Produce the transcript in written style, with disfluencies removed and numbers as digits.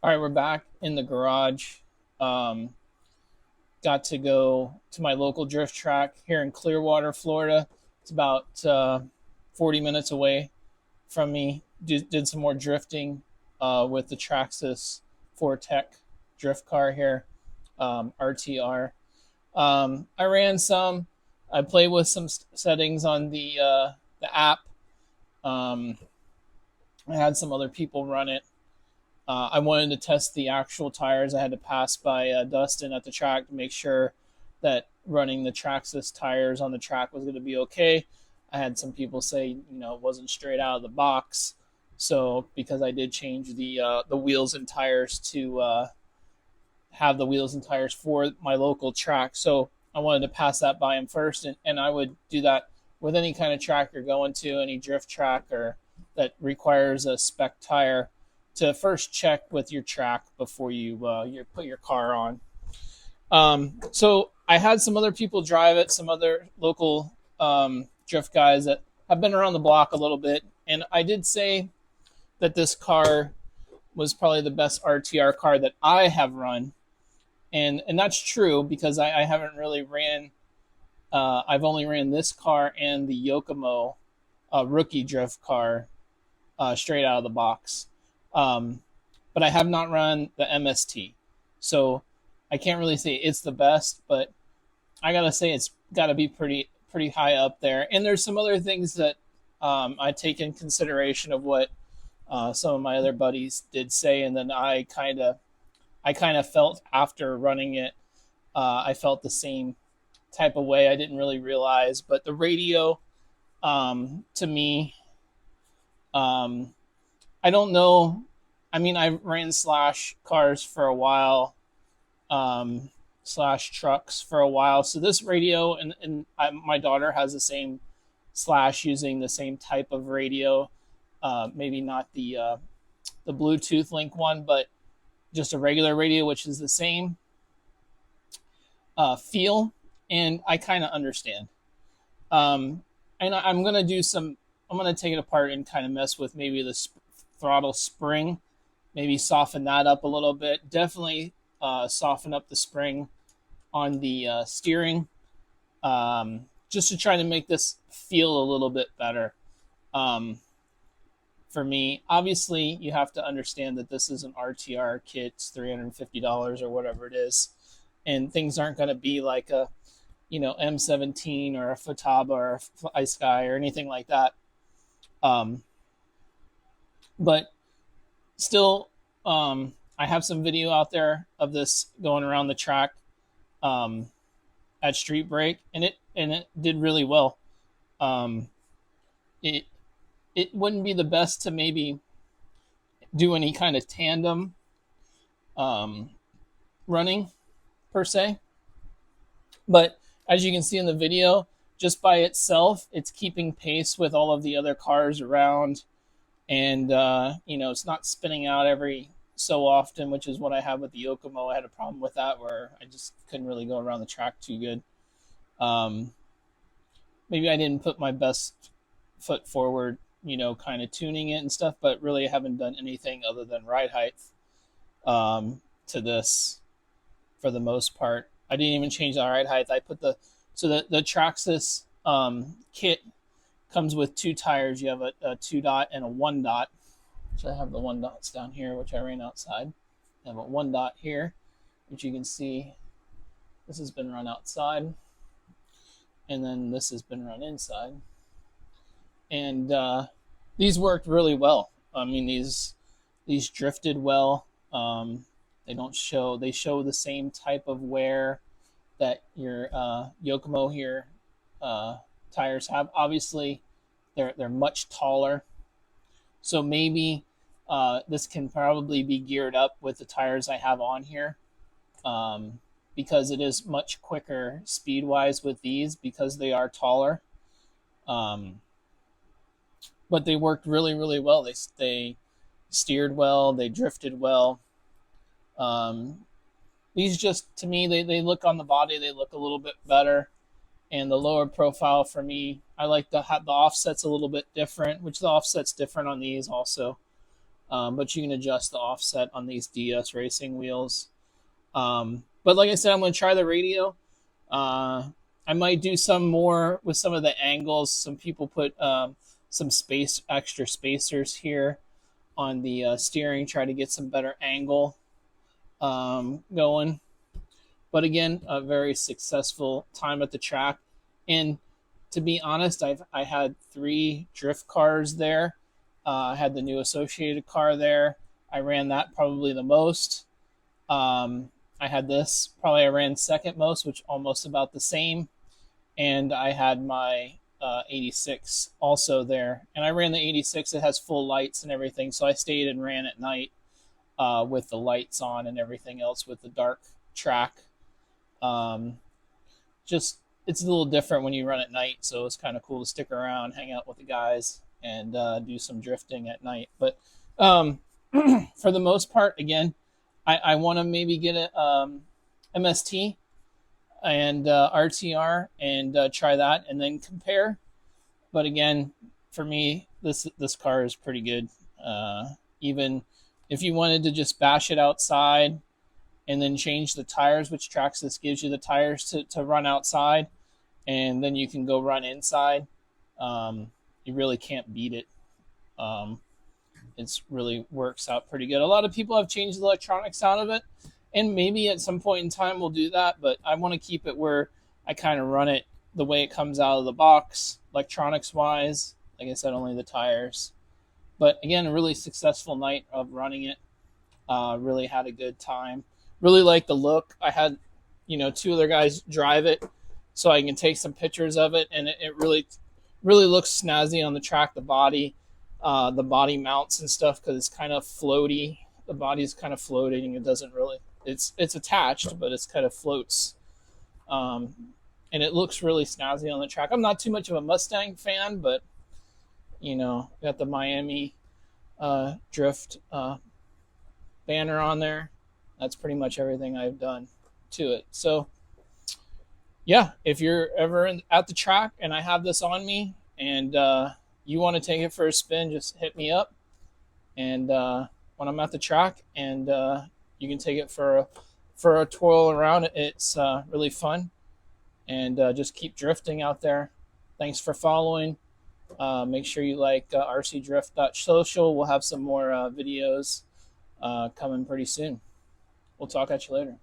All right, we're back in the garage. Um, got to go to my local drift track here in Clearwater, Florida. It's about 40 minutes away from me. Did some more drifting with the Traxxas 4Tech drift car here, RTR. I ran some. I played with some settings on the app. Um, I had some other people run it. I wanted to test the actual tires. I had to pass by Dustin at the track to make sure that running the Traxxas tires on the track was going to be okay. I had some people say, it wasn't straight out of the box. So because I did change the wheels and tires to have the wheels and tires for my local track, so I wanted to pass that by him first, and I would do that with any kind of track you're going to, any drift track or that requires a spec tire, to first check with your track before you put your car on. So I had some other people drive it, some other local drift guys that have been around the block a little bit, and I did say that this car was probably the best RTR car that I have run, and that's true because I haven't really ran. I've only ran this car and the Yokomo rookie drift car straight out of the box. Um, but I have not run the MST. So I can't really say it's the best, but I gotta say it's got to be pretty high up there. And there's some other things that I take in consideration of what some of my other buddies did say, and then I kind of felt after running it, I felt the same type of way. I didn't really realize, but the radio, to me, um, I don't know. I mean, I ran slash cars for a while, slash trucks for a while. So this radio, my daughter has the same slash, using the same type of radio. Maybe not the Bluetooth link one, but just a regular radio, which is the same feel, and I kind of understand. And I'm gonna do some. I'm gonna take it apart and kind of mess with maybe the throttle spring, maybe soften that up a little bit. Definitely soften up the spring on the steering, just to try to make this feel a little bit better. Um, for me, obviously, you have to understand that this is an RTR kit. It's $350 or whatever it is, and things aren't going to be like a M17 or a Futaba or a Fly Sky or anything like that. Um, but still, I have some video out there of this going around the track um, at Street Break, and it did really well. Um, it it wouldn't be the best to maybe do any kind of tandem um, running per se, but as you can see in the video, just by itself, it's keeping pace with all of the other cars around, and it's not spinning out every so often, which is what I have with the Yokomo. I had a problem with that where I just couldn't really go around the track too good. Um, Maybe I didn't put my best foot forward, kind of tuning it and stuff, but really I haven't done anything other than ride height to this for the most part. I didn't even change the ride height. I put the Traxxas kit comes with two tires. You have a two dot and a one dot. So I have the one dots down here, which I ran outside. I have a one dot here, which you can see. This has been run outside, and then this has been run inside. And these worked really well. I mean, these drifted well. They don't show. They show the same type of wear that your Yokomo here tires have. Obviously, they're much taller, so maybe this can probably be geared up with the tires I have on here, because it is much quicker speed wise with these because they are taller. Um, but they worked really really well. They steered well. They drifted well. Um, these just to me they look on the body. They look a little bit better, and the lower profile for me, I like the offset's a little bit different, which the offset's different on these also. but you can adjust the offset on these DS racing wheels. But like I said, I'm going to try the radio. I might do some more with some of the angles. Some people put some extra spacers here on the steering, try to get some better angle going. But again, a very successful time at the track. And to be honest, I had 3 drift cars there. I had the new associated car there. I ran that probably the most. I had this probably I ran second most, which almost about the same. And I had my 86 also there. And I ran the 86. It has full lights and everything. So I stayed and ran at night with the lights on and everything else with the dark track. Just it's a little different when you run at night, so it's kind of cool to stick around, hang out with the guys, and do some drifting at night. But for the most part, again, I want to maybe get a MST and RTR and try that, and then compare. But again, for me, this car is pretty good. Even if you wanted to just bash it outside and then change the tires, which Traxxas gives you the tires to run outside, and then you can go run inside. You really can't beat it. It really works out pretty good. A lot of people have changed the electronics out of it, and maybe at some point in time we'll do that, but I want to keep it where I kind of run it the way it comes out of the box, electronics-wise. Like I said, only the tires. But again, a really successful night of running it. Really had a good time. Really like the look. I had, 2 other guys drive it so I can take some pictures of it, and it really, really looks snazzy on the track. The body mounts and stuff, because it's kind of floaty. The body is kind of floating. It doesn't really. It's attached, but it's kind of floats. And it looks really snazzy on the track. I'm not too much of a Mustang fan, but got the Miami Drift banner on there. That's pretty much everything I've done to it. So, yeah, if you're ever at the track and I have this on me and you want to take it for a spin, just hit me up. And when I'm at the track, and you can take it for a twirl around. It's really fun. And just keep drifting out there. Thanks for following. Make sure you like RCDrift.social. We'll have some more videos coming pretty soon. We'll talk at you later.